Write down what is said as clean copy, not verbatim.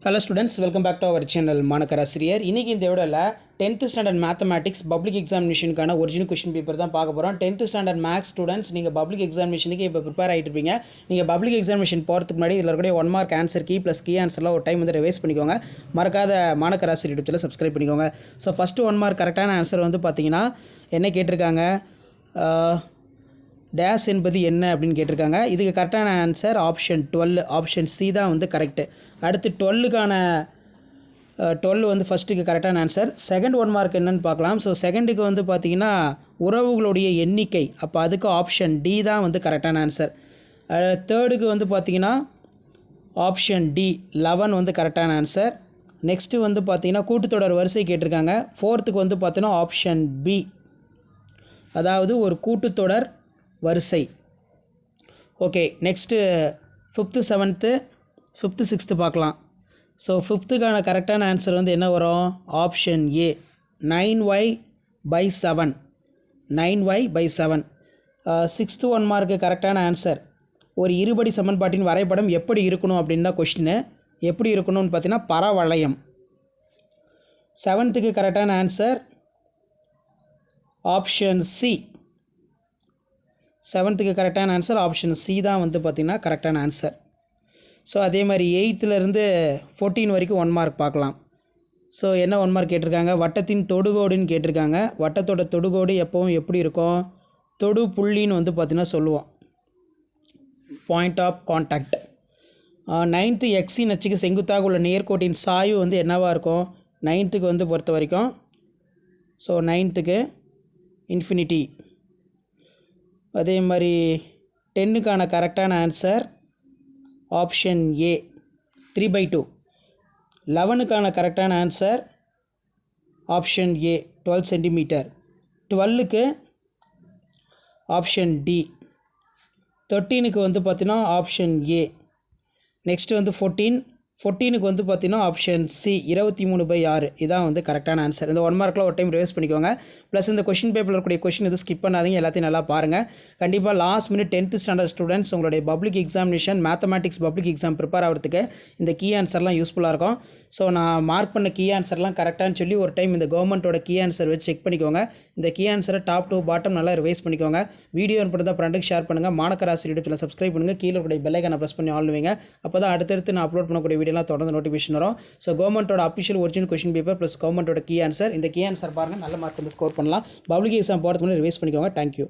Hello students, welcome back to our channel மாணக்கராசிரியர். இன்னைக்கு இந்த வீடியோல 10th ஸ்டாண்டர்ட் மேத்தமேட்டிக்ஸ் பப்ளிக் எக்ஸாமினேஷனுக்கான ஒரிஜினல் क्वेश्चन பேப்பர் தான் பார்க்க போறோம். 10th ஸ்டாண்டர்ட் மேத்ஸ் ஸ்டூடண்ட்ஸ் நீங்க பப்ளிக் எக்ஸாமினேஷனுக்கு இப்போ ப்ரிப்பேர் ஆயிட்டு இருப்பீங்க. நீங்க பப்ளிக் எக்ஸாமினேஷன் போறதுக்கு முன்னாடி இதல இருக்கக்கூடிய 1 மார்க் ஆன்சர் கீ + கீ ஆன்சர்லாம் ஒரு டைம் வந்து ரிவைஸ் பண்ணிக்கோங்க. மறக்காத மாணக்கராசிரியர் யூடியூப்ல சப்ஸ்கிரைப் பண்ணிக்கோங்க. சோ ஃபர்ஸ்ட் 1 மார்க் கரெக்ட்டான ஆன்சர் வந்து பாத்தீங்கன்னா என்ன கேட்டிருக்காங்க? டேஷ் என்பது என்ன அப்படின்னு கேட்டிருக்காங்க. இதுக்கு கரெக்டான ஆன்சர் ஆப்ஷன் 12, ஆப்ஷன் சி தான் வந்து கரெக்ட். அடுத்து 12க்கான 12 வந்து ஃபர்ஸ்ட்டுக்கு கரெக்டான ஆன்சர். செகண்ட் 1 மார்க் என்னன்னு பார்க்கலாம். ஸோ செகண்டுக்கு வந்து பார்த்தீங்கன்னா உறவுகளுடைய எண்ணிக்கை, அப்போ அதுக்கு ஆப்ஷன் டி தான் வந்து கரெக்டான ஆன்சர். தேர்டுக்கு வந்து பார்த்தீங்கன்னா ஆப்ஷன் டி 11 வந்து கரெக்டான ஆன்சர். நெக்ஸ்ட்டு வந்து பார்த்தீங்கன்னா கூட்டுத்தொடர் வரிசை கேட்டிருக்காங்க. ஃபோர்த்துக்கு வந்து பார்த்தீங்கன்னா ஆப்ஷன் பி, அதாவது ஒரு கூட்டுத்தொடர் வரிசை. Okay, next 5th 7th 5th 6th பார்க்கலாம். ஸோ 5த்துக்கான கரெக்டான ஆன்சர் வந்து என்ன வரும்? Option A 9y/7, 9y/7. 6th 1 mark கரெக்டான ஆன்சர். ஒரு இருபடி சமன்பாட்டின் வரைபடம் எப்படி இருக்கணும் அப்படின்னு தான் கொஸ்டின். எப்படி இருக்கணும்னு பார்த்தீங்கன்னா பரவளையம். 7த்துக்கு கரெக்டான ஆன்சர் ஆப்ஷன் சி. 7த்துக்கு கரெக்டான ஆன்சர் ஆப்ஷன் சி தான் வந்து பார்த்திங்கன்னா கரெக்டான ஆன்சர். ஸோ அதே மாதிரி 8th 14 வரைக்கும் 1 மார்க் பார்க்கலாம். ஸோ என்ன 1 மார்க் கேட்டிருக்காங்க? வட்டத்தின் தொடுகோடுன்னு கேட்டிருக்காங்க. வட்டத்தோட தொடுகோடு எப்போவும் எப்படி இருக்கும்? தொடு புள்ளின்னு வந்து பார்த்திங்கன்னா சொல்லுவோம், பாயிண்ட் ஆஃப் கான்டாக்ட். 9th எக்ஸின் அச்சுக்கு செங்குத்தாக உள்ள நேர்கோட்டின் சாய்வு வந்து என்னவாக இருக்கும்? 9த்துக்கு வந்து பொறுத்த வரைக்கும். ஸோ 9த்துக்கு இன்ஃபினிட்டி. அதே மாதிரி 10க்கான கரெக்டான ஆன்சர் ஆப்ஷன் ஏ 3/2. 11க்கான கரெக்டான ஆன்சர் ஆப்ஷன் ஏ 12 சென்டிமீட்டர். 12க்கு ஆப்ஷன் டி. 13க்கு வந்து பார்த்தீங்கன்னா ஆப்ஷன் ஏ. நெக்ஸ்ட்டு வந்து 14க்கு வந்து பார்த்தீங்கன்னா ஆப்ஷன் சி 23/6. இதான் வந்து கரெக்டான ஆன்சர். இந்த 1 மார்க்கில் ஒரு டைம் ரிவைஸ் பண்ணிக்கோங்க. ப்ளஸ் இந்த கொஷின் பேப்பரில் இருக்கக்கூடிய கொஷின் எதுவும் ஸ்கிப் பண்ணாதீங்க, எல்லாத்தையும் நல்லா பாருங்கள். கண்டிப்பாக last minute 10th standard students உங்களுடைய public examination mathematics public exam prepare ஆகிறதுக்கு இந்த கீ ஆன்சர்லாம் யூஸ்ஃபுல்லாக இருக்கும். ஸோ நான் மார்க் பண்ண கீ ஆன்சர்லாம் கரெக்டானு சொல்லி ஒரு டைம் இந்த கவர்மெண்ட்டோட கீ ஆன்சர் வச்சு செக் பண்ணிக்கோங்க. இந்த கீ ஆன்சரை டாப் டு பாட்டம் நல்லா ரிவைஸ் பண்ணிக்கோங்க. வீடியோ அனுப்புறதா ஃப்ரெண்டுக்கு ஷேர் பண்ணுங்கள். மாணக்கராசிரியர் யூடியூப்ல சப்ஸ்கிரைப் பண்ணுங்கள். கீழே இருக்கக்கூடிய பெல் ஐகானை ப்ரெஸ் பண்ணி ஆல் வைங்க. அப்போ தான் அடுத்தடுத்து நான் அப்லோட் பண்ணக்கூடிய வீடியோலாம் தொடர்ந்து நோட்டிஃபிகேஷன் வரும். ஸோ கவர்மெண்ட்டோட official original question paper plus கவர்மெண்ட்டோட கீ ஆன்சர், இந்த கீ ஆன்சர் பாருங்கள், நல்ல மார்க் வந்து ஸ்கோர் பண்ணலாம். பப்ளிக் எக்ஸாம் போகிறதுக்கு முன்னாடி ரிவைஸ் பண்ணிக்கோங்க. தேங்க்யூ.